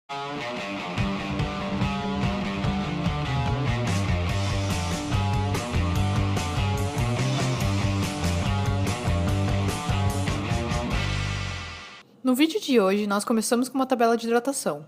No vídeo de hoje, nós começamos com uma tabela de hidratação.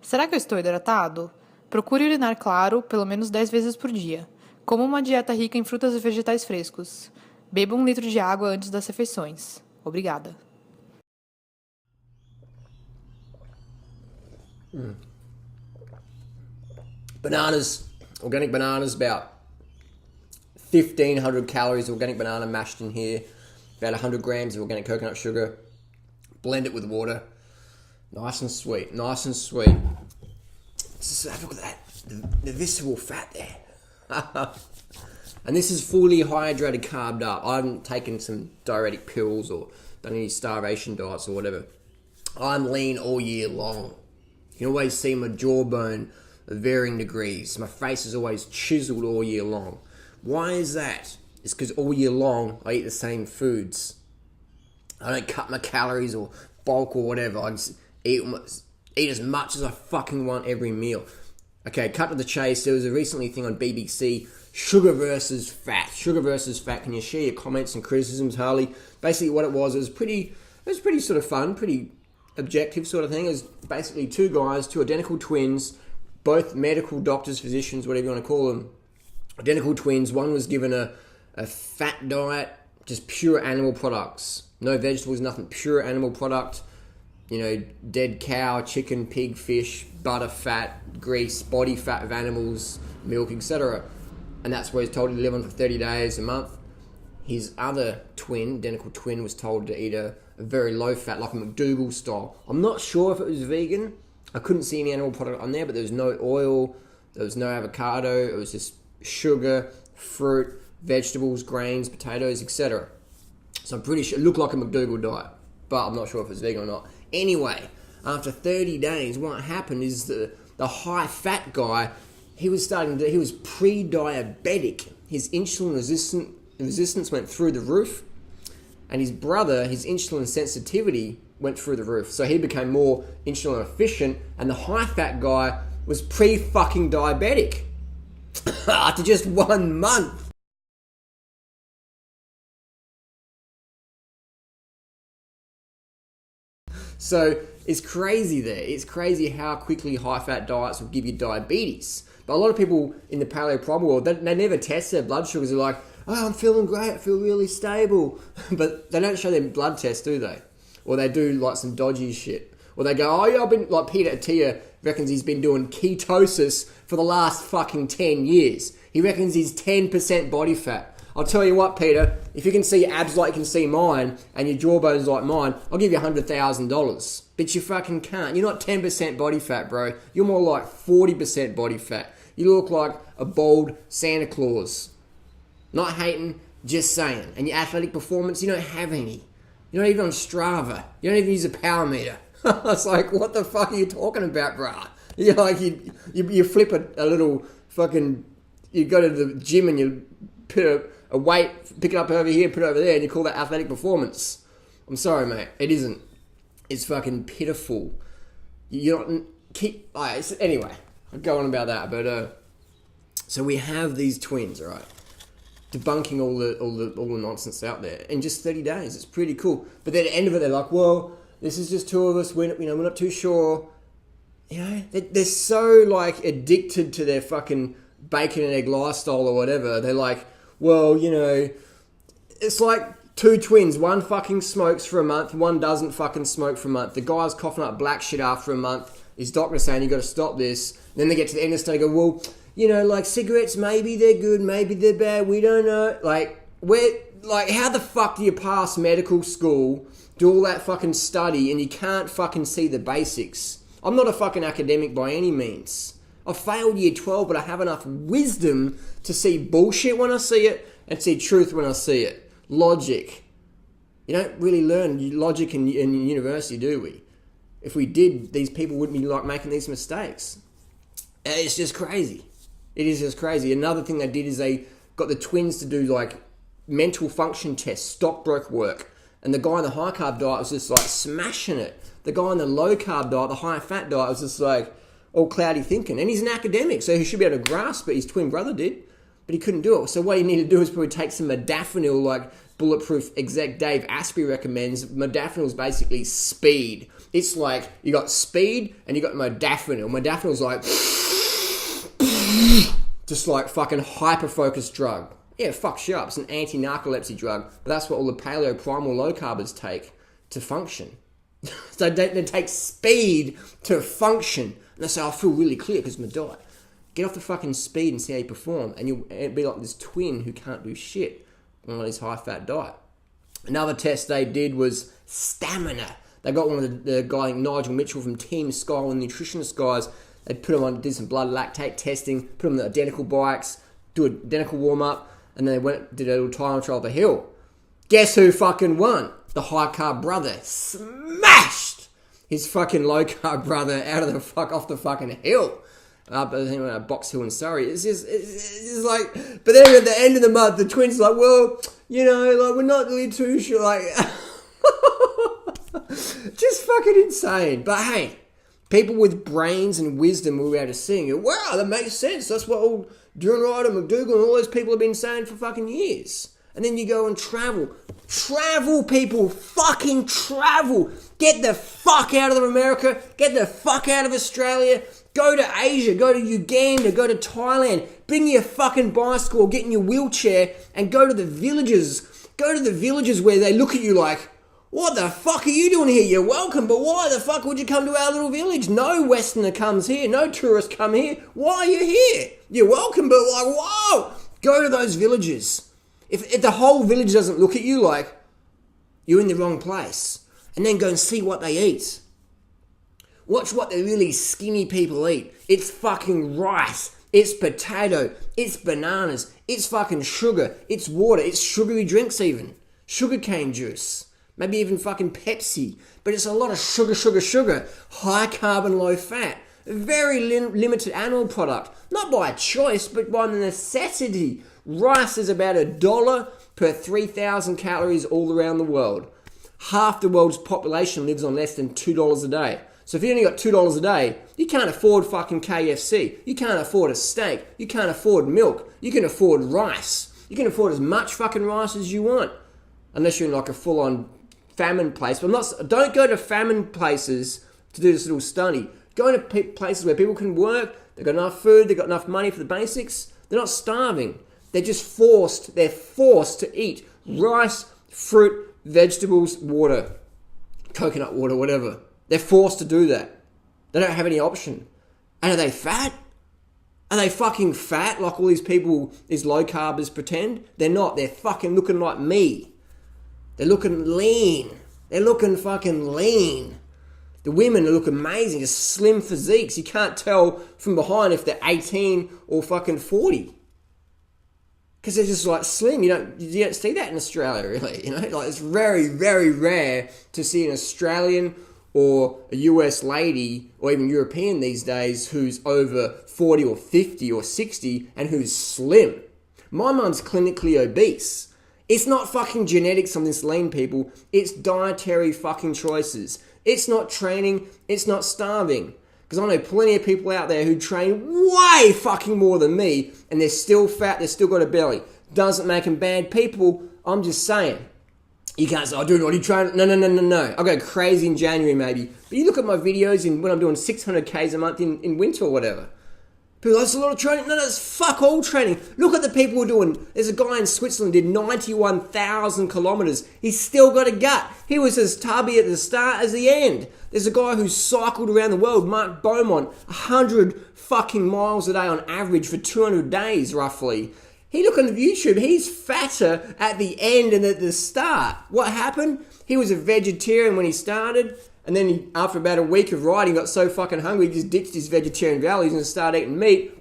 Será que eu estou hidratado? Procure urinar claro, pelo menos 10 vezes por dia. Coma uma dieta rica em frutas e vegetais frescos. Beba 1 litro de água antes das refeições. Obrigada. Bananas, organic bananas, about 1,500 calories of organic banana mashed in here, about 100 grams of organic coconut sugar. Blend it with water. Nice and sweet, nice and sweet. Just have a look at that, the visceral fat there. And this is fully hydrated, carbed up. I haven't taken some diuretic pills or done any starvation diets or whatever. I'm lean all year long. You can always see my jawbone of varying degrees. My face is always chiseled all year long. Why is that? It's because all year long I eat the same foods. I don't cut my calories or bulk or whatever. I just eat as much as I fucking want every meal. Okay, cut to the chase. There was a recently thing on BBC, sugar versus fat. Sugar versus fat. Can you share your comments and criticisms, Harley? Basically what it was pretty sort of fun, pretty objective sort of thing. It was basically two guys, two identical twins, both medical doctors, physicians, whatever you want to call them. Identical twins. One was given a fat diet, just pure animal products. No vegetables, nothing. Pure animal product. You know, dead cow, chicken, pig, fish, butter, fat, grease, body fat of animals, milk, etc. And that's where he's told to live on for 30 days, a month. His other twin, identical twin, was told to eat a very low fat, like a McDougall style. I'm not sure if it was vegan. I couldn't see any animal product on there, but there was no oil, there was no avocado, it was just sugar, fruit, vegetables, grains, potatoes, etc. So I'm pretty sure it looked like a McDougall diet, but I'm not sure if it's vegan or not. Anyway, after 30 days, what happened is the high fat guy, he was pre-diabetic. His insulin resistance went through the roof, and his brother, his insulin sensitivity went through the roof. So he became more insulin efficient, and the high fat guy was pre-fucking diabetic after just 1 month. So it's crazy there. It's crazy how quickly high-fat diets will give you diabetes. But a lot of people in the paleo-primal world, they never test their blood sugars. They're like, oh, I'm feeling great. I feel really stable. But they don't show their blood test, do they? Or they do like some dodgy shit. Or they go, oh yeah, I've been, like Peter Attia reckons he's been doing ketosis for the last fucking 10 years. He reckons he's 10% body fat. I'll tell you what, Peter, if you can see abs like you can see mine and your jawbones like mine, I'll give you $100,000. But you fucking can't. You're not 10% body fat, bro. You're more like 40% body fat. You look like a bald Santa Claus. Not hating, just saying. And your athletic performance, you don't have any. You're not even on Strava. You don't even use a power meter. It's like, what the fuck are you talking about, bruh? You're like, you flip a little fucking, you go to the gym and you put a weight, pick it up over here, put it over there, and you call that athletic performance. I'm sorry, mate. It isn't. It's fucking pitiful. You're not... Anyway, I'll go on about that. But so we have these twins, right? Debunking all the nonsense out there in just 30 days. It's pretty cool. But then at the end of it, they're like, well, this is just two of us. We're not too sure. You know, they're so like addicted to their fucking bacon and egg lifestyle or whatever. They're like, well, you know, it's like two twins. One fucking smokes for a month. One doesn't fucking smoke for a month. The guy's coughing up black shit after a month. His doctor's saying, you got to stop this. Then they get to the end of the study and go, well, you know, like cigarettes, maybe they're good, maybe they're bad. We don't know. How the fuck do you pass medical school, do all that fucking study, and you can't fucking see the basics? I'm not a fucking academic by any means. I failed year 12, but I have enough wisdom to see bullshit when I see it and see truth when I see it. Logic. You don't really learn logic in university, do we? If we did, these people wouldn't be like making these mistakes. It's just crazy. It is just crazy. Another thing they did is they got the twins to do like mental function tests, stockbroke work. And the guy on the high carb diet was just like smashing it. The guy on the low carb diet, the high fat diet, was just like all cloudy thinking. And he's an academic, so he should be able to grasp it. His twin brother did, but he couldn't do it. So what you need to do is probably take some modafinil, like Bulletproof exec Dave Asprey recommends. Modafinil is basically speed. It's like you got speed and you got modafinil. Modafinil's like just like fucking hyper-focused drug. Yeah, it fucks you up. It's an anti-narcolepsy drug, but that's what all the paleo primal low carbers take to function. So they take speed to function. And they say, I feel really clear because of my diet. Get off the fucking speed and see how you perform. And you'll be like this twin who can't do shit on his high-fat diet. Another test they did was stamina. They got one of the guy, Nigel Mitchell from Team Sky, one of the nutritionist guys. They put him on, did some blood lactate testing, put him on the identical bikes, do an identical warm-up, and then they did a little time trial up a hill. Guess who fucking won? The high-carb brother. Smashed his fucking low-carb brother off the fucking hill. Up at Box Hill in Surrey. It's just like, but then at the end of the month, the twins are like, well, you know, like we're not really too sure, like, just fucking insane. But hey, people with brains and wisdom will be able to see, wow, that makes sense. That's what all Drew Ryder, McDougall, and all those people have been saying for fucking years. And then you go and travel. Travel, people. Fucking travel. Get the fuck out of America. Get the fuck out of Australia. Go to Asia. Go to Uganda. Go to Thailand. Bring your fucking bicycle. Get in your wheelchair and go to the villages. Go to the villages where they look at you like, what the fuck are you doing here? You're welcome, but why the fuck would you come to our little village? No Westerner comes here. No tourist come here. Why are you here? You're welcome, but like, whoa. Go to those villages. If the whole village doesn't look at you like you're in the wrong place, and then go and see what they eat. Watch what the really skinny people eat. It's fucking rice. It's potato. It's bananas. It's fucking sugar. It's water. It's sugary drinks even. Sugarcane juice. Maybe even fucking Pepsi. But it's a lot of sugar. High carb, low fat. Very limited animal product. Not by choice, but by necessity. Rice is about $1 per 3,000 calories all around the world. Half the world's population lives on less than $2 a day. So if you only got $2 a day, you can't afford fucking KFC. You can't afford a steak. You can't afford milk. You can afford rice. You can afford as much fucking rice as you want. Unless you're in like a full-on famine place. But don't go to famine places to do this little study. Go to places where people can work. They've got enough food. They've got enough money for the basics. They're not starving. They're just forced. They're forced to eat rice, fruit, vegetables, water, coconut water, whatever. They're forced to do that. They don't have any option. And are they fat? Are they fucking fat like all these people, these low carbers pretend? They're not. They're fucking looking like me. They're looking lean. They're looking fucking lean. The women look amazing, just slim physiques. You can't tell from behind if they're 18 or fucking 40. Because they're just like slim. You don't see that in Australia, really. You know, like it's very, very rare to see an Australian or a US lady or even European these days who's over 40 or 50 or 60 and who's slim. My mum's clinically obese. It's not fucking genetics on this lean, people. It's dietary fucking choices. It's not training. It's not starving. Because I know plenty of people out there who train way fucking more than me and they're still fat, they've still got a belly. Doesn't make them bad people. I'm just saying. You can't say, dude, what are you training? No. I'll go crazy in January maybe. But you look at my videos when I'm doing 600 Ks a month in winter or whatever. People, that's a lot of training. No, that's fuck all training. Look at the people who are doing. There's a guy in Switzerland who did 91,000 kilometres. He's still got a gut. He was as tubby at the start as the end. There's a guy who cycled around the world, Mark Beaumont, 100 fucking miles a day on average for 200 days roughly. He look on YouTube, he's fatter at the end and at the start. What happened? He was a vegetarian when he started. And then after about a week of riding, got so fucking hungry, he just ditched his vegetarian values and started eating meat.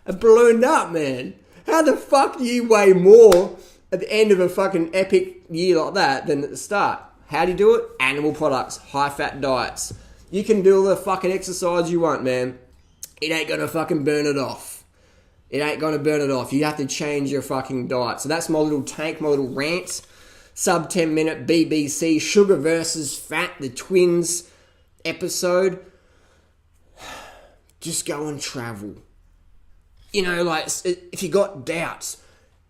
And ballooned up, man. How the fuck do you weigh more at the end of a fucking epic year like that than at the start? How do you do it? Animal products, high-fat diets. You can do all the fucking exercise you want, man. It ain't gonna fucking burn it off. It ain't gonna burn it off. You have to change your fucking diet. So that's my little take, my little rant. sub 10 minute BBC Sugar versus Fat, the twins episode. Just go and travel. You know, like, if you got doubts,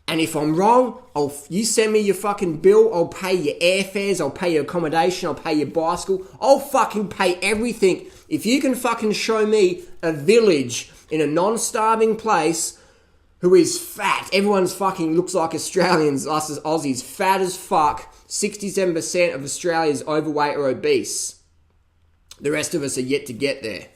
and if I'm wrong, you send me your fucking bill, I'll pay your airfares, I'll pay your accommodation, I'll pay your bicycle, I'll fucking pay everything. If you can fucking show me a village in a non-starving place who is fat, everyone's fucking looks like Australians, us as Aussies, fat as fuck, 67% of Australia is overweight or obese. The rest of us are yet to get there.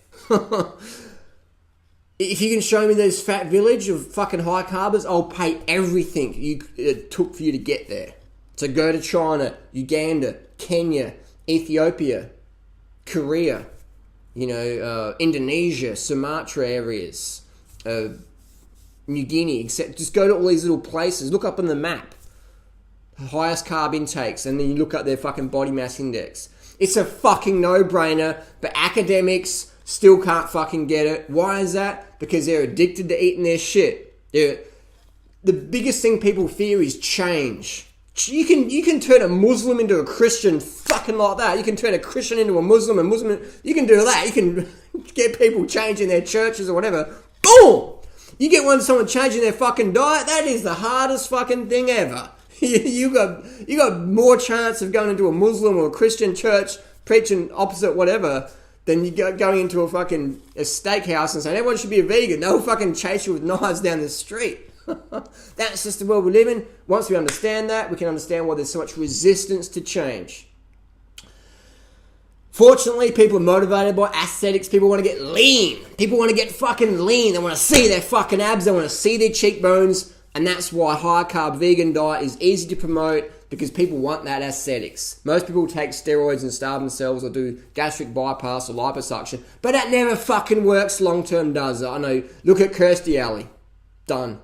If you can show me this fat village of fucking high carbers, I'll pay everything it took for you to get there. So go to China, Uganda, Kenya, Ethiopia, Korea, Indonesia, Sumatra areas, New Guinea, etc. Just go to all these little places, look up on the map, highest carb intakes, and then you look up their fucking body mass index. It's a fucking no-brainer, but academics still can't fucking get it. Why is that? Because they're addicted to eating their shit. The biggest thing people fear is change. You can turn a Muslim into a Christian fucking like that. You can turn a Christian into a Muslim, you can do that. You can get people changing their churches or whatever. Boom! You get someone changing their fucking diet, that is the hardest fucking thing ever. You got more chance of going into a Muslim or a Christian church preaching opposite whatever than you going into a steakhouse and saying everyone should be a vegan. They'll fucking chase you with knives down the street. That's just the world we live in. Once we understand that, we can understand why there's so much resistance to change. Fortunately, people are motivated by aesthetics. People want to get lean. People want to get fucking lean. They want to see their fucking abs. They want to see their cheekbones. And that's why high-carb vegan diet is easy to promote, because people want that aesthetics. Most people take steroids and starve themselves or do gastric bypass or liposuction, but that never fucking works long-term, does it? I know. Look at Kirstie Alley. Done.